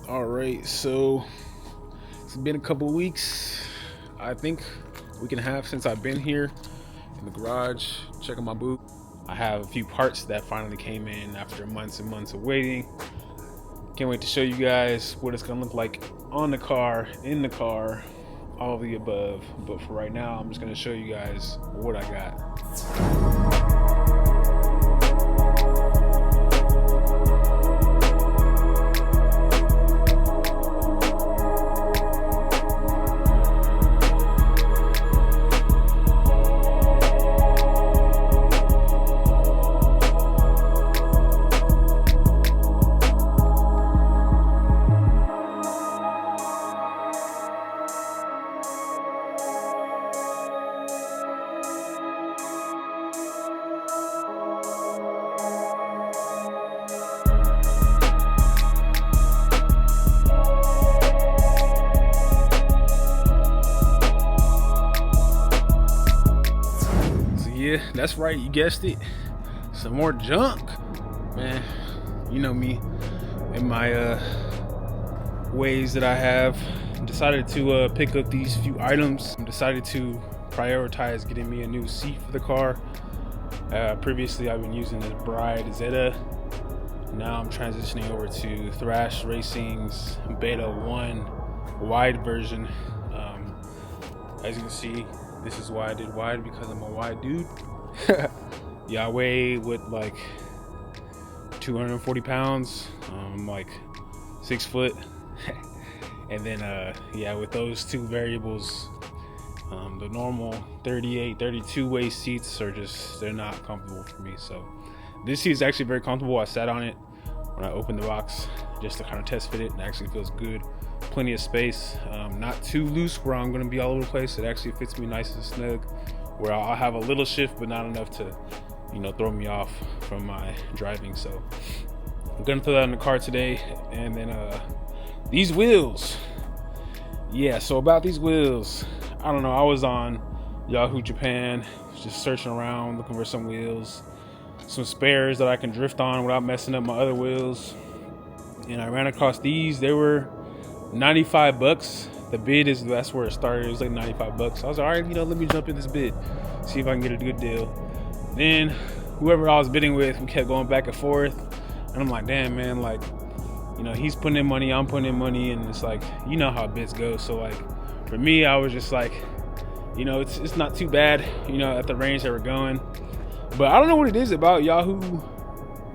All right, so it's been a couple weeks, I think week and a half since I've been here in the garage checking my boot. I have a few parts that finally came in after months and months of waiting. Can't wait to show you guys what it's gonna look like on the car, in the car, all of the above. But for right now, I'm just gonna show you guys what I got. Yeah, that's right, you guessed it. Some more junk. Man, you know me and my ways that I have. Decided to pick up these few items. Decided to prioritize getting me a new seat for the car. Previously, I've been using the Bride Zeta. Now I'm transitioning over to Thrash Racing's Beta 1 wide version. As you can see, this is why I did wide, because I'm a wide dude. Yeah, I weigh with like 240 pounds. I'm like 6 foot. And then yeah, with those two variables, the normal 38, 32 waist seats are just, they're not comfortable for me. So this seat is actually very comfortable. I sat on it when I opened the box just to kind of test fit it, and it actually feels good. Plenty of space, not too loose where I'm going to be all over the place. It actually fits me nice and snug, where I'll have a little shift but not enough to, you know, throw me off from my driving. So I'm gonna throw that in the car today. And then these wheels, yeah, so about these wheels, I don't know, I was on Yahoo Japan just searching around looking for some wheels, some spares that I can drift on without messing up my other wheels, and I ran across these. They were 95 bucks. The bid is, that's where it started. It was like 95 bucks. I was like, all right, you know, let me jump in this bid, see if I can get a good deal. Then whoever I was bidding with, we kept going back and forth, and I'm like, damn, man, like, you know, he's putting in money, I'm putting in money, and it's like, you know how bids go. So like, for me, I was just like, you know, it's not too bad, you know, at the range that we're going. But I don't know what it is about Yahoo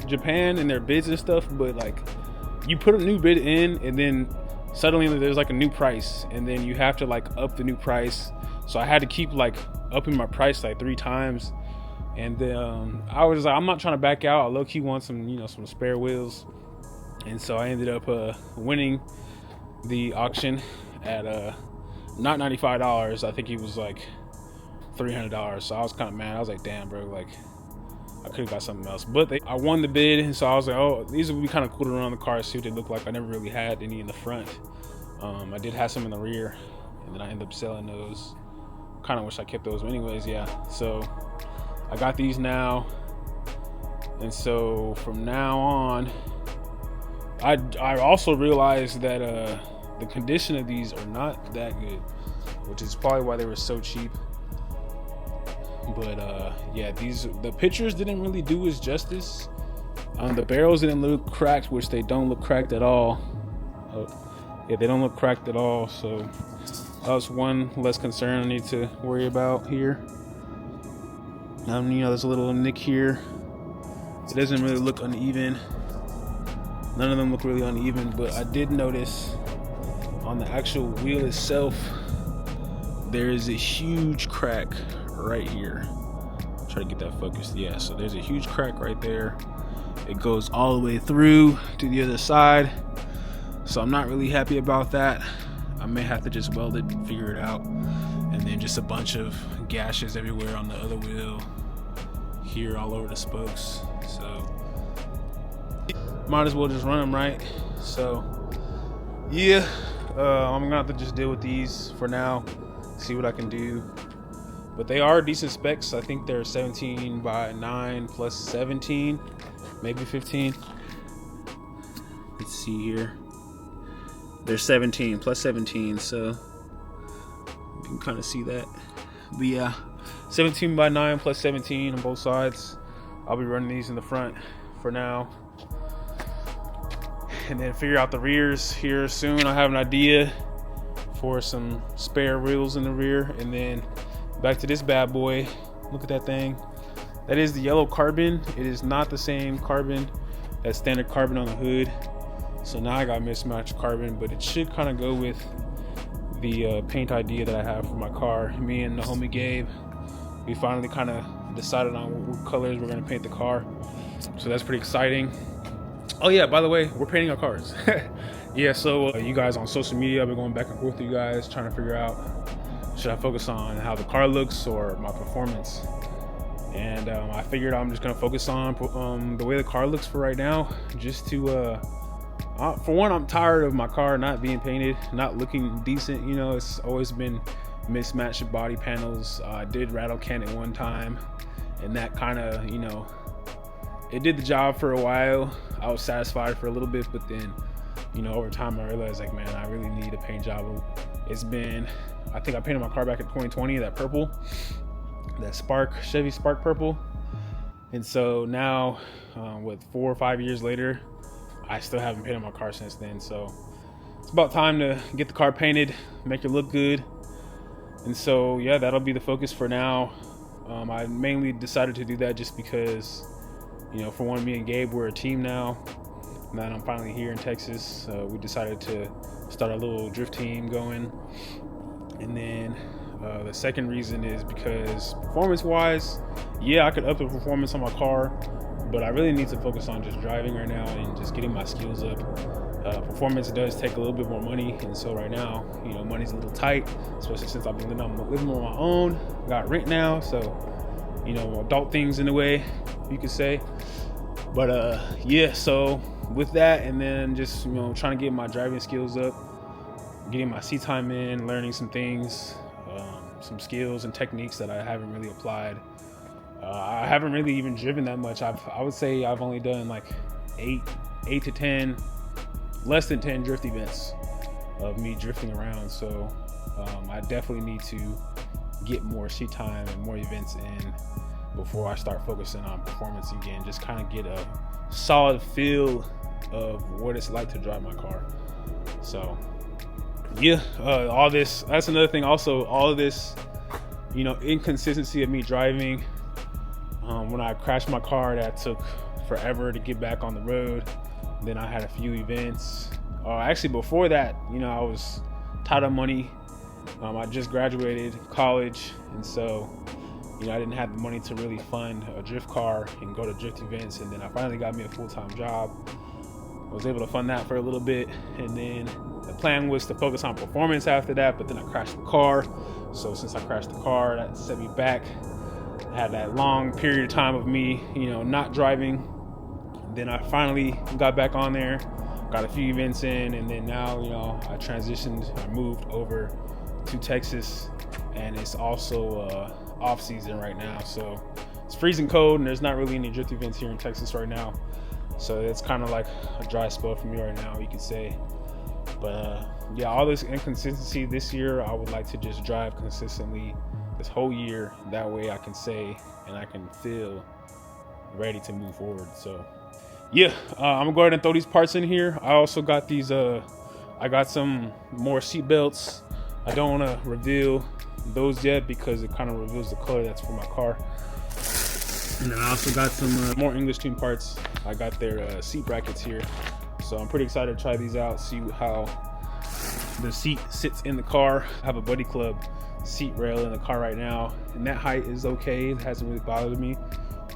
Japan and their bids and stuff, but like, you put a new bid in, and then suddenly there's like a new price, and then you have to like up the new price. So I had to keep like upping my price like 3 times. And then I was like, I'm not trying to back out. I low-key want some, you know, some spare wheels. And so I ended up winning the auction at not $95. I think he was like $300. So I was kind of mad. I was like, damn, bro, like I could have got something else. But I won the bid, and so I was like, oh, these would be kind of cool to run on the car, see what they look like. I never really had any in the front. I did have some in the rear, and then I ended up selling those. Kind of wish I kept those, but anyways, yeah. So I got these now, and so from now on, I also realized that the condition of these are not that good, which is probably why they were so cheap. But yeah, the pictures didn't really do us justice. The barrels didn't look cracked, which they don't look cracked at all. Yeah, they don't look cracked at all. So that was one less concern I need to worry about here. You know, there's a little nick here. It doesn't really look uneven. None of them look really uneven, but I did notice on the actual wheel itself, there is a huge crack right here. Try to get that focused. Yeah, so there's a huge crack right there. It goes all the way through to the other side. So I'm not really happy about that. I may have to just weld it and figure it out. And then just a bunch of gashes everywhere on the other wheel, here all over the spokes. So might as well just run them right. So yeah, I'm gonna have to just deal with these for now, see what I can do. But they are decent specs. I think they're 17 by 9 plus 17, maybe 15. Let's see here. they're 17 plus 17, so you can kind of see that. But yeah, 17 by 9 plus 17 on both sides. I'll be running these in the front for now, and then figure out the rears here soon. I have an idea for some spare wheels in the rear. And then back to this bad boy. Look at that thing. That is the yellow carbon. It is not the same carbon that's standard carbon on the hood, so now I got mismatched carbon, but it should kind of go with the paint idea that I have for my car. Me and the homie Gabe, we finally kind of decided on what colors we're going to paint the car, so that's pretty exciting. Oh yeah, by the way, we're painting our cars. Yeah, so you guys on social media, I've been going back and forth with you guys trying to figure out, should I focus on how the car looks or my performance? And I figured I'm just gonna focus on the way the car looks for right now, just to for one, I'm tired of my car not being painted, not looking decent. You know, it's always been mismatched body panels. I did rattle can it one time, and that kind of, you know, it did the job for a while. I was satisfied for a little bit, but then, you know, over time I realized, like, man, I really need a paint job. It's been, I think I painted my car back in 2020, that purple, that Chevy Spark purple. And so now, with 4 or 5 years later, I still haven't painted my car since then. So it's about time to get the car painted, make it look good. And so, yeah, that'll be the focus for now. I mainly decided to do that just because, you know, for one, me and Gabe, we're a team now. Now that I'm finally here in Texas, we decided to start a little drift team going. And then the second reason is because performance-wise, yeah, I could up the performance on my car, but I really need to focus on just driving right now and just getting my skills up. Performance does take a little bit more money, and so right now, you know, money's a little tight, especially since I've been living on my own. Got rent now, so, you know, adult things in a way, you could say. But yeah, so with that, and then just, you know, trying to get my driving skills up, getting my seat time in, learning some things, some skills and techniques that I haven't really applied. I haven't really even driven that much. I would say I've only done like 8 to 10, less than 10 drift events of me drifting around. So I definitely need to get more seat time and more events in before I start focusing on performance again. Just kind of get a solid feel of what it's like to drive my car. So yeah, all this, that's another thing also, all of this, you know, inconsistency of me driving. When I crashed my car, that took forever to get back on the road. Then I had a few events. Actually, before that, you know, I was tight on money. I just graduated college, and so, you know, I didn't have the money to really fund a drift car and go to drift events. And then I finally got me a full-time job. I was able to fund that for a little bit, and then the plan was to focus on performance after that, but then I crashed the car. So since I crashed the car, that set me back. I had that long period of time of me, you know, not driving. Then I finally got back on there, got a few events in, and then now, you know, I transitioned, I moved over to Texas, and it's also off season right now. So it's freezing cold, and there's not really any drift events here in Texas right now. So it's kind of like a dry spell for me right now, you could say. But yeah, all this inconsistency this year, I would like to just drive consistently this whole year. That way I can say and I can feel ready to move forward. So yeah, I'm gonna go ahead and throw these parts in here. I also got these, I got some more seat belts. I don't want to reveal those yet because it kind of reveals the color that's for my car. And then I also got some more English Tune parts. I got their seat brackets here. So I'm pretty excited to try these out, see how the seat sits in the car. I have a Buddy Club seat rail in the car right now, and that height is okay. It hasn't really bothered me,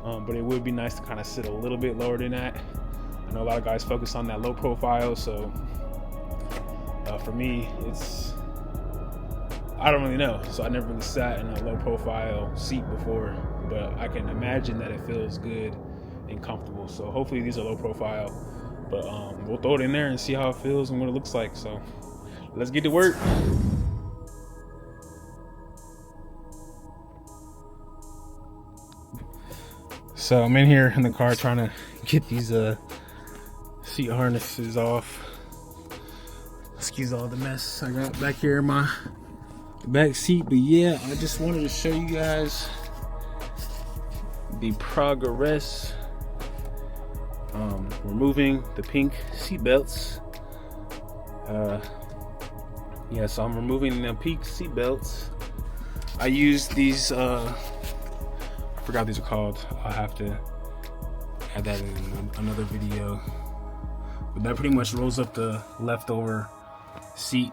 but it would be nice to kind of sit a little bit lower than that. I know a lot of guys focus on that low profile, so for me, I don't really know. So I never really sat in a low profile seat before, but I can imagine that it feels good and comfortable. So hopefully these are low profile, but we'll throw it in there and see how it feels and what it looks like. So let's get to work. So I'm in here in the car trying to get these seat harnesses off. Excuse all the mess I got back here in my back seat, but yeah, I just wanted to show you guys the progress. Removing the pink seat belts. Yeah, so I'm removing the pink seat belts. I used these, I forgot what these are called. I'll have to add that in another video. But that pretty much rolls up the leftover seat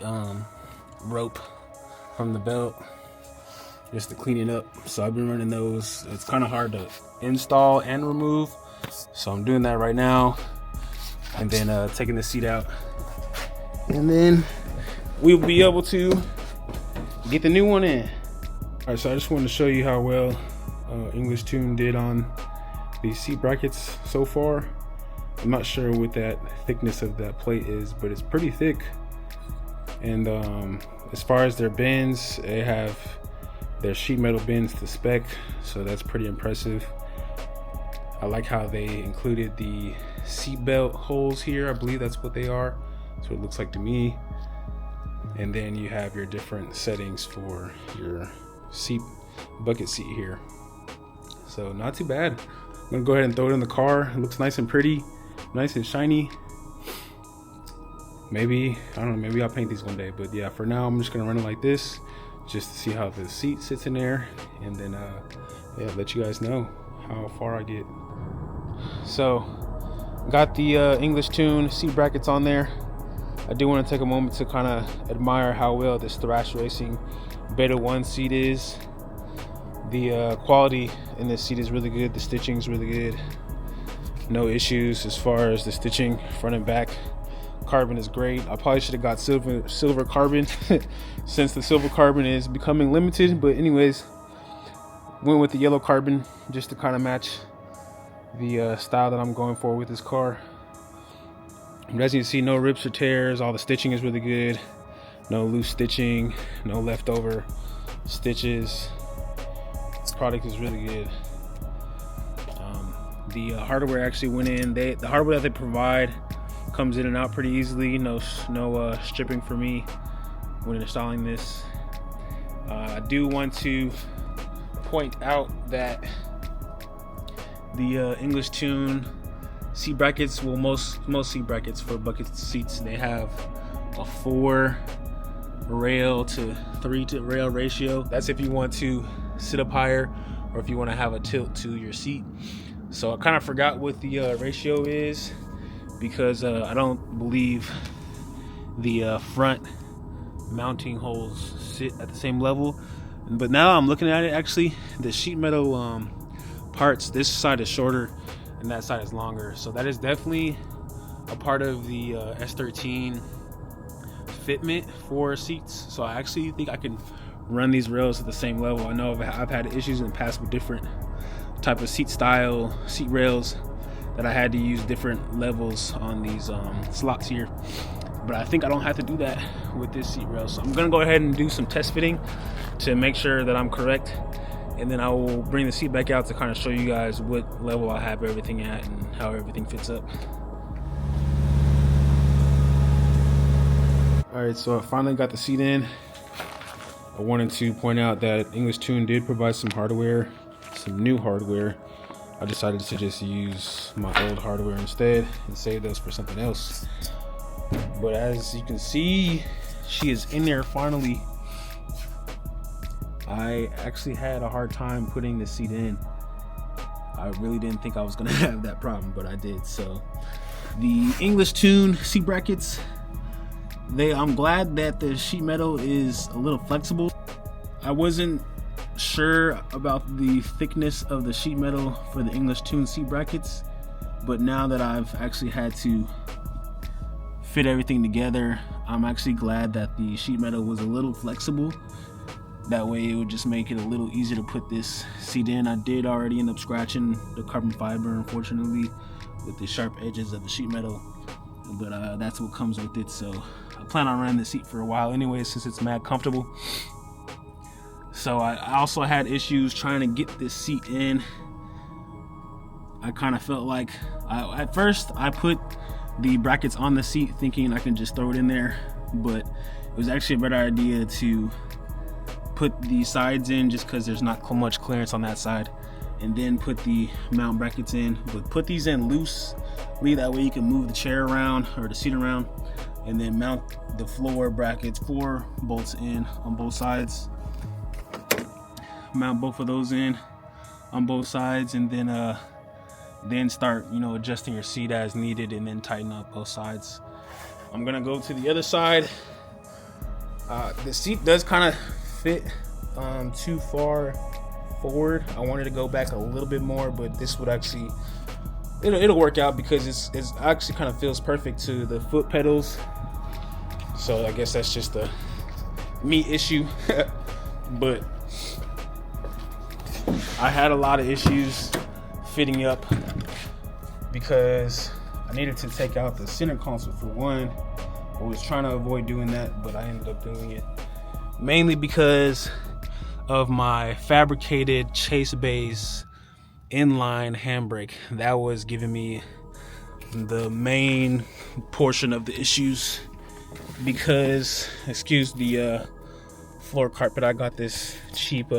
rope from the belt just to clean it up. So I've been running those. It's kind of hard to install and remove, so I'm doing that right now, and then taking the seat out, and then we'll be able to get the new one in. All right, so I just wanted to show you how well English Tune did on these seat brackets so far. I'm not sure what that thickness of that plate is, but it's pretty thick. And as far as their bends, they have their sheet metal bends to spec, so that's pretty impressive. I like how they included the seat belt holes here. I believe that's what they are. That's what it looks like to me. And then you have your different settings for your seat, bucket seat here. So not too bad. I'm gonna go ahead and throw it in the car. It looks nice and pretty, nice and shiny. Maybe, I don't know, maybe I'll paint these one day, but yeah, for now I'm just gonna run it like this just to see how the seat sits in there, and then yeah, let you guys know how far I get. So got the English Tune seat brackets on there. I do want to take a moment to kind of admire how well this Thrash Racing Beta 1 seat is. The quality in this seat is really good. The stitching is really good. No issues as far as the stitching front and back. Carbon is great. I probably should have got silver carbon since the silver carbon is becoming limited, but anyways, went with the yellow carbon just to kind of match the style that I'm going for with this car. But as you can see, no rips or tears. All the stitching is really good. No loose stitching, no leftover stitches. This product is really good. The hardware actually went in. The hardware that they provide comes in and out pretty easily. No stripping for me when installing this. I do want to point out that the English Tune seat brackets, well, most seat brackets for bucket seats, they have a 4 rail to 3 to rail ratio. That's if you want to sit up higher or if you want to have a tilt to your seat. So I kind of forgot what the ratio is, because I don't believe the front mounting holes sit at the same level. But now I'm looking at it, actually the sheet metal parts, this side is shorter and that side is longer, so that is definitely a part of the S13 fitment for seats. So I actually think I can run these rails at the same level. I know I've had issues in the past with different type of seat rails that I had to use different levels on these slots here, but I think I don't have to do that with this seat rail. So I'm gonna go ahead and do some test fitting to make sure that I'm correct, and then I will bring the seat back out to kind of show you guys what level I have everything at and how everything fits up. All right, so I finally got the seat in. I wanted to point out that English Tune did provide some hardware, some new hardware. I decided to just use my old hardware instead and save those for something else. But as you can see, she is in there finally. I actually had a hard time putting the seat in. I really didn't think I was gonna have that problem, but I did. So the English Tune seat brackets, I'm glad that the sheet metal is a little flexible. I wasn't sure about the thickness of the sheet metal for the English Tune seat brackets, but now that I've actually had to fit everything together, I'm actually glad that the sheet metal was a little flexible. That way it would just make it a little easier to put this seat in. I did already end up scratching the carbon fiber, unfortunately, with the sharp edges of the sheet metal, but that's what comes with it. So I plan on running the seat for a while anyway, since it's mad comfortable. So I also had issues trying to get this seat in. I kind of felt like, at first I put the brackets on the seat, thinking I can just throw it in there, but it was actually a better idea to put the sides in, just because there's not much clearance on that side, and then put the mount brackets in. But put these in loosely, that way you can move the chair around or the seat around, and then mount the floor brackets, 4 bolts in on both sides. Mount both of those in on both sides, and then start, adjusting your seat as needed, and then tighten up both sides. I'm gonna go to the other side. The seat does kind of fit too far forward. I wanted to go back a little bit more, but this would actually, it'll work out, because it's actually kind of feels perfect to the foot pedals. So I guess that's just a me issue. But I had a lot of issues fitting up, because I needed to take out the center console for one. I was trying to avoid doing that, but I ended up doing it, mainly because of my fabricated Chase Base inline handbrake. That was giving me the main portion of the issues, because, excuse the floor carpet, I got this cheap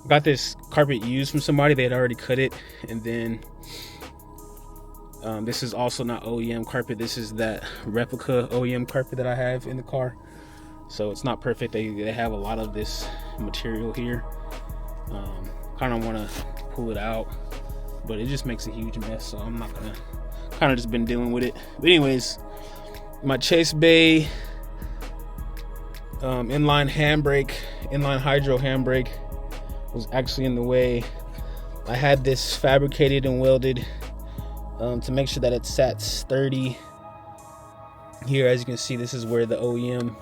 got this carpet used from somebody. They had already cut it, and then this is also not OEM carpet. This is that replica OEM carpet that I have in the car, so it's not perfect. They have a lot of this material here. Kind of want to pull it out, but it just makes a huge mess, so I'm not gonna. Kind of just been dealing with it. But anyways, my Chase Bay inline hydro handbrake was actually in the way. I had this fabricated and welded to make sure that it sat sturdy. Here, as you can see, this is where the OEM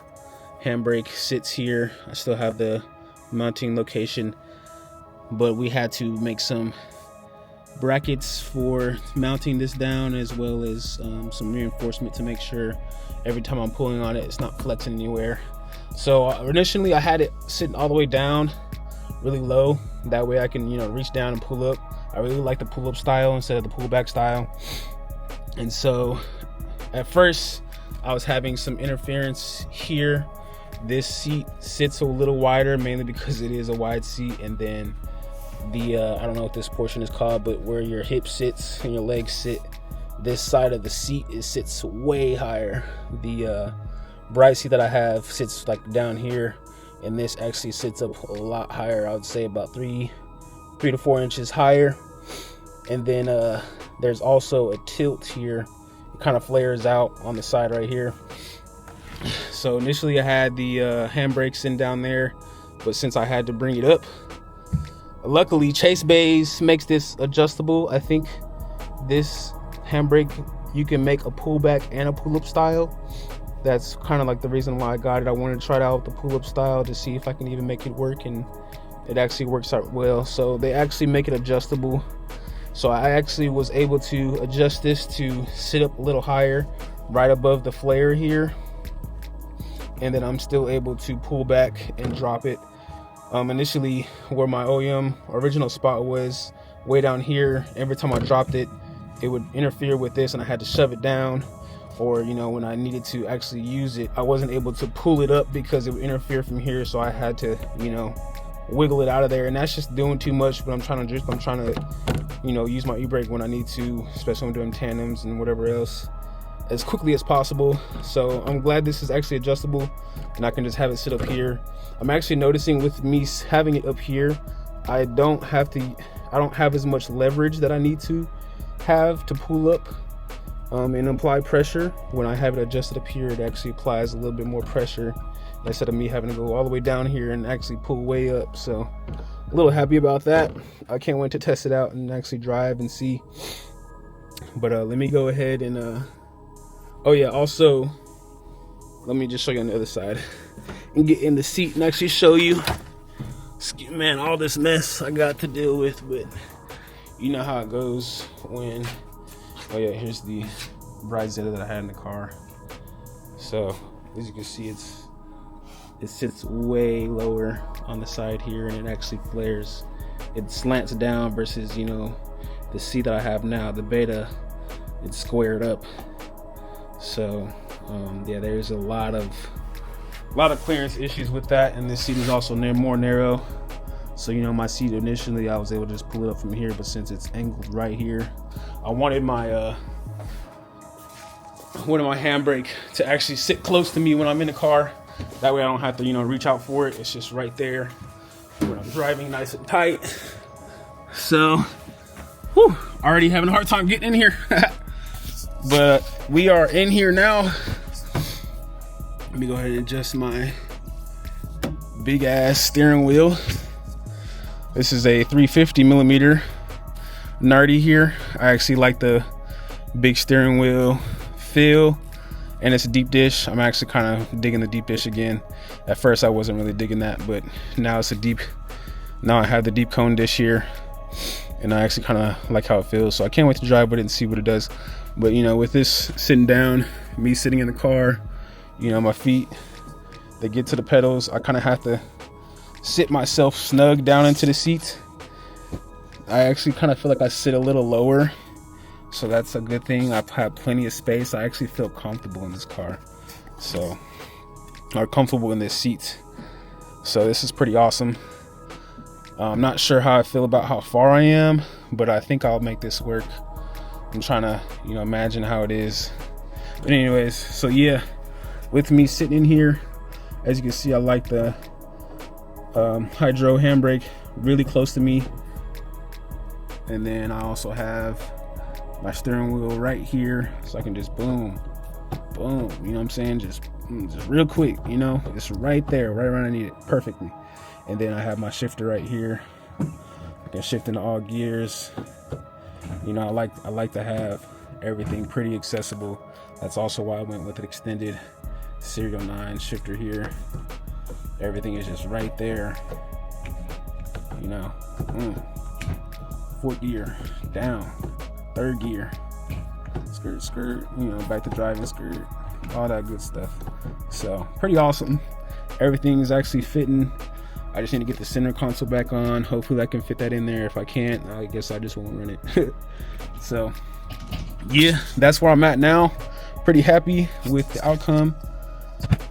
handbrake sits here. I still have the mounting location, but we had to make some brackets for mounting this down, as well as some reinforcement to make sure every time I'm pulling on it, it's not flexing anywhere. So initially I had it sitting all the way down really low, that way I can reach down and pull up. I really like the pull up style instead of the pull back style. And so at first I was having some interference here. This seat sits a little wider, mainly because it is a wide seat, and then the I don't know what this portion is called, but where your hip sits and your legs sit, this side of the seat, it sits way higher. The bright seat that I have sits like down here, and this actually sits up a lot higher. I would say about 3 to 4 inches higher. And then there's also a tilt here. It kind of flares out on the side right here. So initially I had the handbrake sitting down there, but since I had to bring it up, luckily Chase Base makes this adjustable. I think this handbrake, you can make a pullback and a pull-up style. That's kind of like the reason why I got it. I wanted to try it out with the pull-up style to see if I can even make it work, and it actually works out well. So they actually make it adjustable. So I actually was able to adjust this to sit up a little higher, right above the flare here, and then I'm still able to pull back and drop it. Initially, where my OEM original spot was way down here, every time I dropped it, it would interfere with this, and I had to shove it down. Or when I needed to actually use it, I wasn't able to pull it up because it would interfere from here, so I had to wiggle it out of there, and that's just doing too much. But I'm trying to use my e-brake when I need to, especially when I'm doing tandems and whatever else, as quickly as possible. So I'm glad this is actually adjustable, and I can just have it sit up here. I'm actually noticing with me having it up here, I don't have as much leverage that I need to have to pull up and apply pressure. When I have it adjusted up here, it actually applies a little bit more pressure instead of me having to go all the way down here and actually pull way up. So a little happy about that. I can't wait to test it out and actually drive and see. But let me go ahead and oh yeah, also let me just show you on the other side and get in the seat and actually show you, man, all this mess I got to deal with. But you know how it goes when, oh yeah, here's the Bridezilla that I had in the car. So as you can see, it sits way lower on the side here, and it actually flares. It slants down versus the seat that I have now, the Beta. it's squared up. So yeah, there's a lot of clearance issues with that, and this seat is also more narrow. So you know, my seat initially I was able to just pull it up from here, but since it's angled right here, I wanted my handbrake to actually sit close to me when I'm in the car. That way I don't have to, you know, reach out for it. It's just right there when I'm driving, nice and tight. So, whew, already having a hard time getting in here. But we are in here now. Let me go ahead and adjust my big ass steering wheel. This is a 350 millimeter Nardi here. I actually like the big steering wheel feel, and it's a deep dish. I'm actually kind of digging the deep dish again. At first I wasn't really digging that, but now it's a deep, now I have the deep cone dish here, and I actually kind of like how it feels. So I can't wait to drive with it and see what it does. But you know, with this sitting down, me sitting in the car, you know, my feet, they get to the pedals. I kind of have to sit myself snug down into the seat. I actually kind of feel like I sit a little lower, so that's a good thing. I've had plenty of space. I actually feel comfortable in this car, so I'm comfortable in this seat. So this is pretty awesome. I'm not sure how I feel about how far I am, but I think I'll make this work. I'm trying to, you know, imagine how it is. But anyways, so yeah, with me sitting in here, as you can see, I like the hydro handbrake really close to me, and then I also have my steering wheel right here, so I can just boom, boom, you know what I'm saying, just real quick, you know, it's right there, right around I need it perfectly. And then I have my shifter right here. I can shift into all gears. You know, I like to have everything pretty accessible. That's also why I went with an extended Serial 9 shifter here. Everything is just right there, you know. Fourth gear down, third gear, skirt, you know, back to driving, skirt, all that good stuff. So pretty awesome. Everything is actually fitting. I just need to get the center console back on. Hopefully I can fit that in there. If I can't, I guess I just won't run it. So yeah, that's where I'm at now. Pretty happy with the outcome.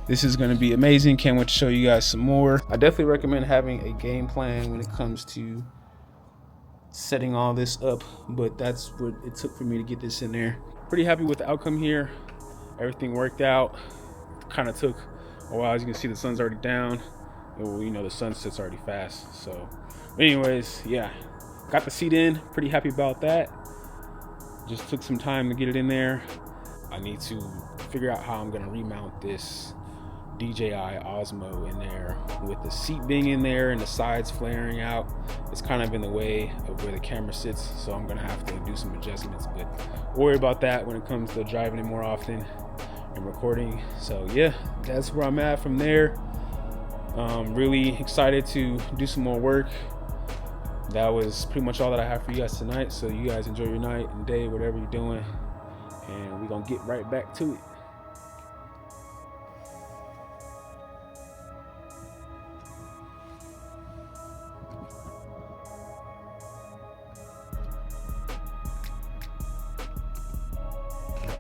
This is going to be amazing. Can't wait to show you guys some more. I definitely recommend having a game plan when it comes to setting all this up, but that's what it took for me to get this in there. Pretty happy with the outcome here. Everything worked out. Kind of took a while. As you can see, the sun's already down. Well, you know, the sunset's already fast. So anyways, yeah, got the seat in. Pretty happy about that. Just took some time to get it in there. I need to figure out how I'm going to remount this DJI Osmo in there with the seat being in there and the sides flaring out. It's kind of in the way of where the camera sits, so I'm gonna have to do some adjustments, but worry about that when it comes to driving it more often and recording. So yeah, that's where I'm at from there. Really excited to do some more work. That was pretty much all that I have for you guys tonight, so you guys enjoy your night and day, whatever you're doing, and we're gonna get right back to it.